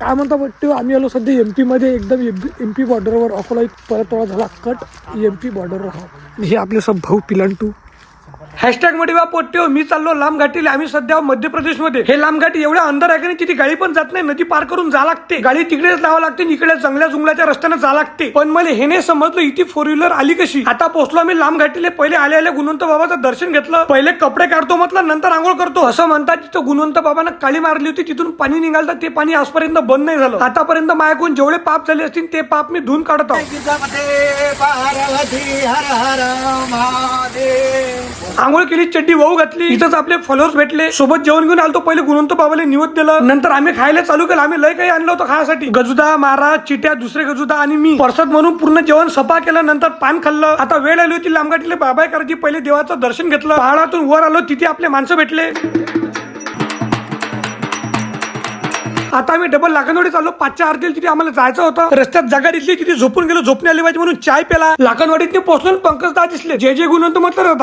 काय म्हणता बट्टे, आम्ही आलो सध्या MP मध्ये, एकदम MP बॉर्डरवर. अकोला परत थोडा झाला कट, MP बॉर्डरवर हा. हे आपले सब भाऊ पिलांटू. हॅशटॅग मध्ये पोट्टे, मी चाललो लांब घाटीला. आम्ही सध्या मध्य प्रदेश मध्ये. हे लांब घाटी एवढ्या अंदर आहे की तिथे गाडी पण जात नाही, नदी पार करून जा लागते. गाडी तिकडेच लावा लागते, इकडे जंगल्या जुंगल्याच्या रस्त्याने जा लागते. पण मला हे नाही समजलं इथे 4 व्हीलर आली कशी. आता पोहोचलो मी लांब घाटीले. पहिले आले गुणवंत बाबाचं दर्शन घेतलं. पहिले कपडे काढतो म्हटलं, नंतर आंघोळ करतो असं म्हणतात. तिथं गुणवंत बाबांना काळी मारली होती, तिथून पाणी निघालं. ते पाणी आजपर्यंत बंद नाही झालं. आतापर्यंत माझ्याकडून जेवढे पाप झाले असतील ते पाप मी धुवून काढत आहोत. आंघोळ केली, चड्डी वाहू घातली. इथंच आपले फॉलोअर्स भेटले, सोबत जेवण घेऊन आलतो. पहिले गुणवंत बाबाला निवद दिलं, नंतर आम्ही खायला चालू केलं. आम्ही लय काही आणलं होतं खाण्यासाठी, गजुदा, मारा, चिट्या, दुसरे गजुदा आणि मी परसाद म्हणून पूर्ण जेवण सपा केलं. नंतर पान खाल्लं. आता वेळ आली होती लांबगाठीला बाबाय करायची. पहिले देवाचं दर्शन घेतलं. पहाडातून वर आलो, तिथे आपले माणसं भेटले. आता आम्ही डबल लाखनवाडी चाललो. 5च्या आरतीला तिथे आम्हाला जायचं होतं. रस्त्यात जागा दिसली, तिथे झोपून गेलो. झोपणे आली पाहिजे म्हणून चाय पेला. लाखनवाडीत पोहोचलो. पंकज दा दिसले. जे गुणवंत म्हटलं होता.